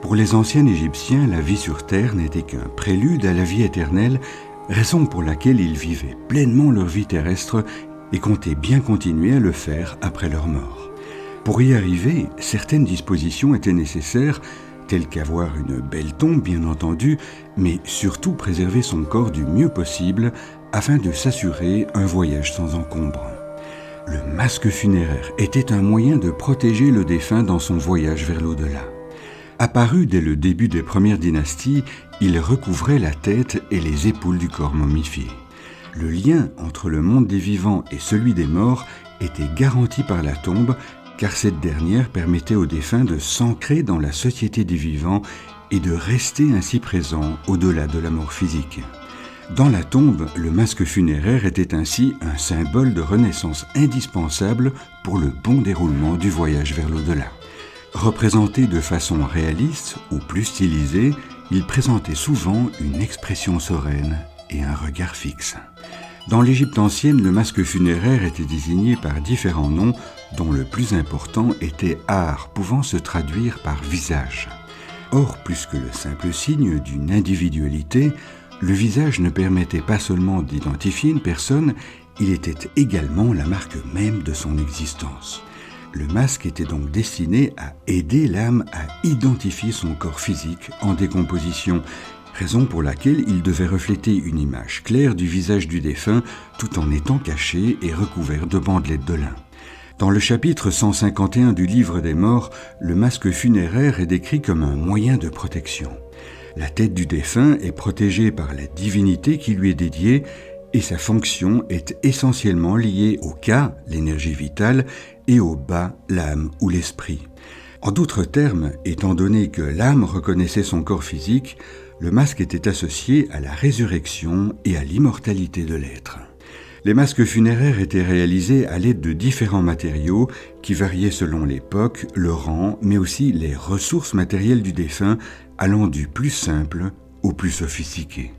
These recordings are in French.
Pour les anciens Égyptiens, la vie sur terre n'était qu'un prélude à la vie éternelle, raison pour laquelle ils vivaient pleinement leur vie terrestre et comptaient bien continuer à le faire après leur mort. Pour y arriver, certaines dispositions étaient nécessaires, telles qu'avoir une belle tombe bien entendu, mais surtout préserver son corps du mieux possible afin de s'assurer un voyage sans encombre. Le masque funéraire était un moyen de protéger le défunt dans son voyage vers l'au-delà. Apparu dès le début des premières dynasties, il recouvrait la tête et les épaules du corps momifié. Le lien entre le monde des vivants et celui des morts était garanti par la tombe, car cette dernière permettait aux défunts de s'ancrer dans la société des vivants et de rester ainsi présents au-delà de la mort physique. Dans la tombe, le masque funéraire était ainsi un symbole de renaissance indispensable pour le bon déroulement du voyage vers l'au-delà. Représenté de façon réaliste ou plus stylisée, il présentait souvent une expression sereine et un regard fixe. Dans l'Égypte ancienne, le masque funéraire était désigné par différents noms, dont le plus important était Ar, pouvant se traduire par visage. Or, plus que le simple signe d'une individualité, le visage ne permettait pas seulement d'identifier une personne, il était également la marque même de son existence. Le masque était donc destiné à aider l'âme à identifier son corps physique en décomposition, raison pour laquelle il devait refléter une image claire du visage du défunt tout en étant caché et recouvert de bandelettes de lin. Dans le chapitre 151 du Livre des Morts, le masque funéraire est décrit comme un moyen de protection. La tête du défunt est protégée par la divinité qui lui est dédiée et sa fonction est essentiellement liée au Ka, l'énergie vitale, et au Ba, l'âme ou l'esprit. En d'autres termes, étant donné que l'âme reconnaissait son corps physique, le masque était associé à la résurrection et à l'immortalité de l'être. Les masques funéraires étaient réalisés à l'aide de différents matériaux qui variaient selon l'époque, le rang, mais aussi les ressources matérielles du défunt, allant du plus simple au plus sophistiqué.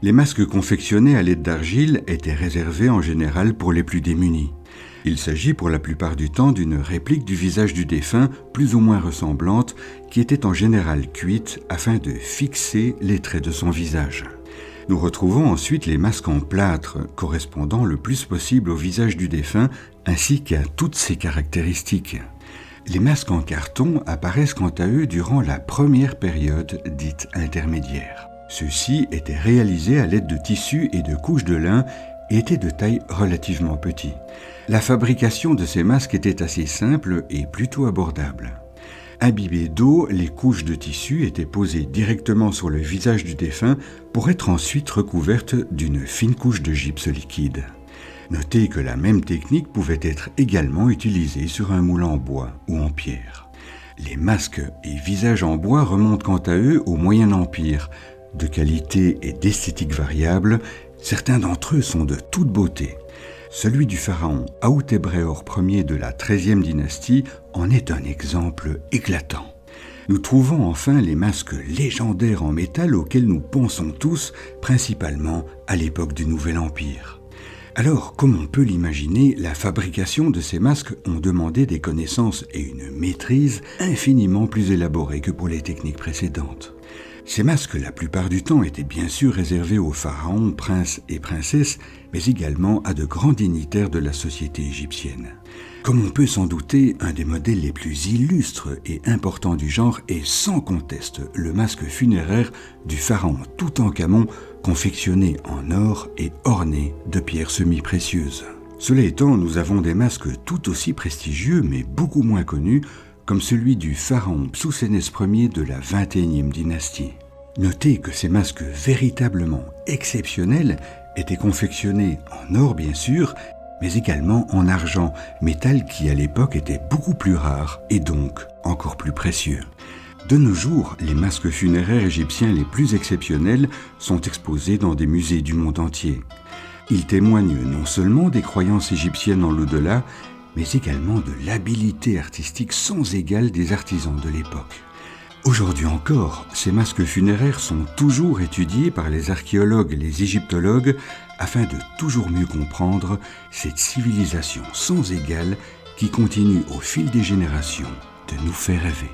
Les masques confectionnés à l'aide d'argile étaient réservés en général pour les plus démunis. Il s'agit pour la plupart du temps d'une réplique du visage du défunt plus ou moins ressemblante qui était en général cuite afin de fixer les traits de son visage. Nous retrouvons ensuite les masques en plâtre correspondant le plus possible au visage du défunt ainsi qu'à toutes ses caractéristiques. Les masques en carton apparaissent quant à eux durant la première période dite intermédiaire. Ceux-ci étaient réalisés à l'aide de tissus et de couches de lin et étaient de taille relativement petite. La fabrication de ces masques était assez simple et plutôt abordable. Imbibées d'eau, les couches de tissu étaient posées directement sur le visage du défunt pour être ensuite recouvertes d'une fine couche de gypse liquide. Notez que la même technique pouvait être également utilisée sur un moule en bois ou en pierre. Les masques et visages en bois remontent quant à eux au Moyen Empire. De qualité et d'esthétique variables, certains d'entre eux sont de toute beauté. Celui du pharaon Aoutébrehor Ier de la XIIIe dynastie en est un exemple éclatant. Nous trouvons enfin les masques légendaires en métal auxquels nous pensons tous, principalement à l'époque du Nouvel Empire. Alors, comme on peut l'imaginer, la fabrication de ces masques ont demandé des connaissances et une maîtrise infiniment plus élaborées que pour les techniques précédentes. Ces masques, la plupart du temps, étaient bien sûr réservés aux pharaons, princes et princesses, mais également à de grands dignitaires de la société égyptienne. Comme on peut s'en douter, un des modèles les plus illustres et importants du genre est sans conteste le masque funéraire du pharaon Toutankhamon, confectionné en or et orné de pierres semi-précieuses. Cela étant, nous avons des masques tout aussi prestigieux mais beaucoup moins connus, comme celui du pharaon Psousénès Ier de la XXIe dynastie. Notez que ces masques véritablement exceptionnels étaient confectionnés en or bien sûr, mais également en argent, métal qui à l'époque était beaucoup plus rare et donc encore plus précieux. De nos jours, les masques funéraires égyptiens les plus exceptionnels sont exposés dans des musées du monde entier. Ils témoignent non seulement des croyances égyptiennes en l'au-delà, mais également de l'habileté artistique sans égale des artisans de l'époque. Aujourd'hui encore, ces masques funéraires sont toujours étudiés par les archéologues et les égyptologues afin de toujours mieux comprendre cette civilisation sans égale qui continue au fil des générations de nous faire rêver.